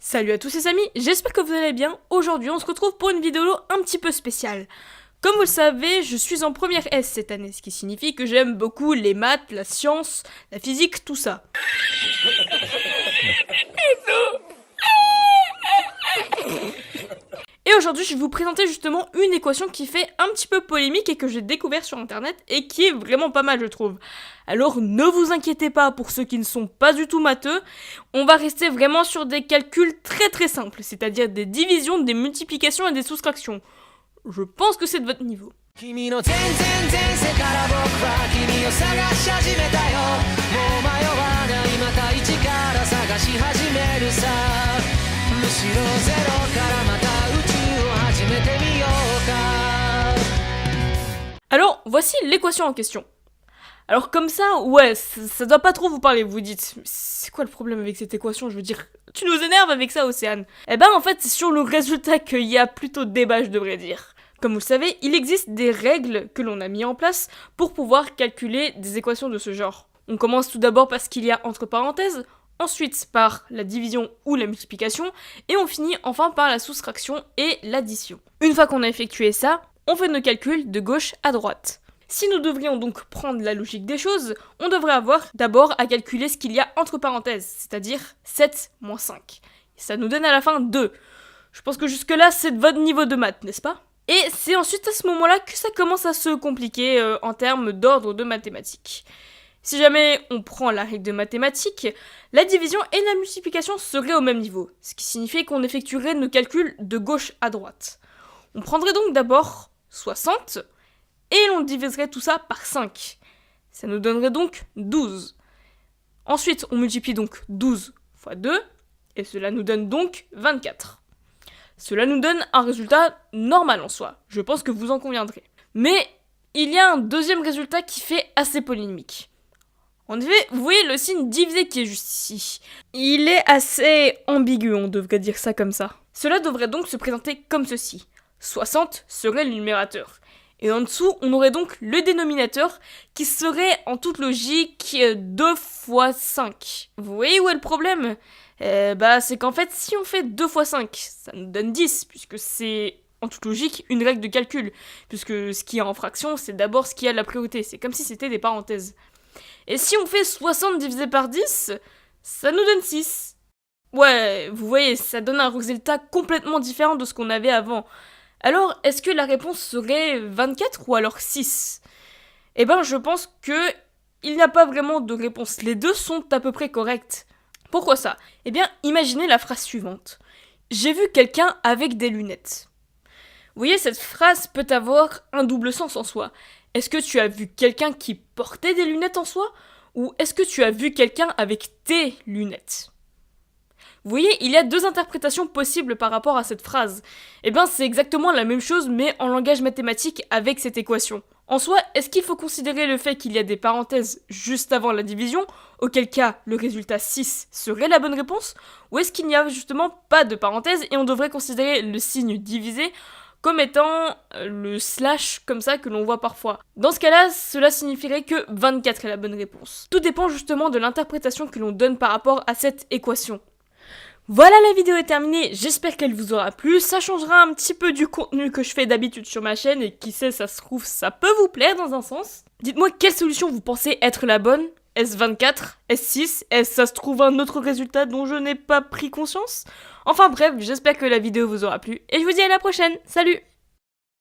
Salut à tous les amis, j'espère que vous allez bien. Aujourd'hui on se retrouve pour une vidéo un petit peu spéciale. Comme vous le savez, je suis en première S cette année, ce qui signifie que j'aime beaucoup les maths, la science, la physique, tout ça. Et aujourd'hui, je vais vous présenter justement une équation qui fait un petit peu polémique et que j'ai découvert sur internet et qui est vraiment pas mal, je trouve. Alors ne vous inquiétez pas pour ceux qui ne sont pas du tout matheux, on va rester vraiment sur des calculs très simples, c'est-à-dire des divisions, des multiplications et des soustractions. Je pense que c'est de votre niveau. Alors, voici l'équation en question. Alors comme ça, ouais, ça doit pas trop vous parler, vous vous dites, c'est quoi le problème avec cette équation, je veux dire, tu nous énerves avec ça, Océane. Eh ben en fait, c'est sur le résultat qu'il y a plutôt débat, je devrais dire. Comme vous le savez, il existe des règles que l'on a mis en place pour pouvoir calculer des équations de ce genre. On commence tout d'abord par ce qu'il y a entre parenthèses, ensuite par la division ou la multiplication, et on finit enfin par la soustraction et l'addition. Une fois qu'on a effectué ça, on fait nos calculs de gauche à droite. Si nous devrions donc prendre la logique des choses, on devrait avoir d'abord à calculer ce qu'il y a entre parenthèses, c'est-à-dire 7 moins 5. Et ça nous donne à la fin 2. Je pense que jusque-là, c'est de votre niveau de maths, n'est-ce pas ? Et c'est ensuite à ce moment-là que ça commence à se compliquer en termes d'ordre de mathématiques. Si jamais on prend la règle de mathématiques, la division et la multiplication seraient au même niveau, ce qui signifie qu'on effectuerait nos calculs de gauche à droite. On prendrait donc d'abord 60, et l'on diviserait tout ça par 5. Ça nous donnerait donc 12. Ensuite, on multiplie donc 12 fois 2, et cela nous donne donc 24. Cela nous donne un résultat normal en soi, je pense que vous en conviendrez. Mais il y a un deuxième résultat qui fait assez polémique. En effet, vous voyez le signe divisé qui est juste ici. Il est assez ambigu, on devrait dire ça comme ça. Cela devrait donc se présenter comme ceci. 60 serait le numérateur. Et en dessous, on aurait donc le dénominateur qui serait en toute logique 2 fois 5. Vous voyez où est le problème ? C'est qu'en fait, si on fait 2 fois 5, ça nous donne 10, puisque c'est en toute logique une règle de calcul. Puisque ce qui est en fraction, c'est d'abord ce qui a la priorité. C'est comme si c'était des parenthèses. Et si on fait 60 divisé par 10, ça nous donne 6. Ouais, vous voyez, ça donne un résultat complètement différent de ce qu'on avait avant. Alors, est-ce que la réponse serait 24 ou alors 6 ? Eh ben, je pense que il n'y a pas vraiment de réponse. Les deux sont à peu près correctes. Pourquoi ça ? Eh bien, imaginez la phrase suivante. J'ai vu quelqu'un avec des lunettes. Vous voyez, cette phrase peut avoir un double sens en soi. Est-ce que tu as vu quelqu'un qui portait des lunettes en soi ? Ou est-ce que tu as vu quelqu'un avec tes lunettes ? Vous voyez, il y a deux interprétations possibles par rapport à cette phrase. Eh bien, c'est exactement la même chose, mais en langage mathématique avec cette équation. En soi, est-ce qu'il faut considérer le fait qu'il y a des parenthèses juste avant la division, auquel cas le résultat 6 serait la bonne réponse, ou est-ce qu'il n'y a justement pas de parenthèses et on devrait considérer le signe divisé comme étant le slash comme ça que l'on voit parfois. Dans ce cas-là, cela signifierait que 24 est la bonne réponse. Tout dépend justement de l'interprétation que l'on donne par rapport à cette équation. Voilà, la vidéo est terminée, j'espère qu'elle vous aura plu, ça changera un petit peu du contenu que je fais d'habitude sur ma chaîne et qui sait, ça se trouve, ça peut vous plaire dans un sens. Dites-moi quelle solution vous pensez être la bonne ? Est-ce 24 ? Est-ce 6 ? Est-ce ça se trouve un autre résultat dont je n'ai pas pris conscience ? Enfin bref, j'espère que la vidéo vous aura plu et je vous dis à la prochaine, salut !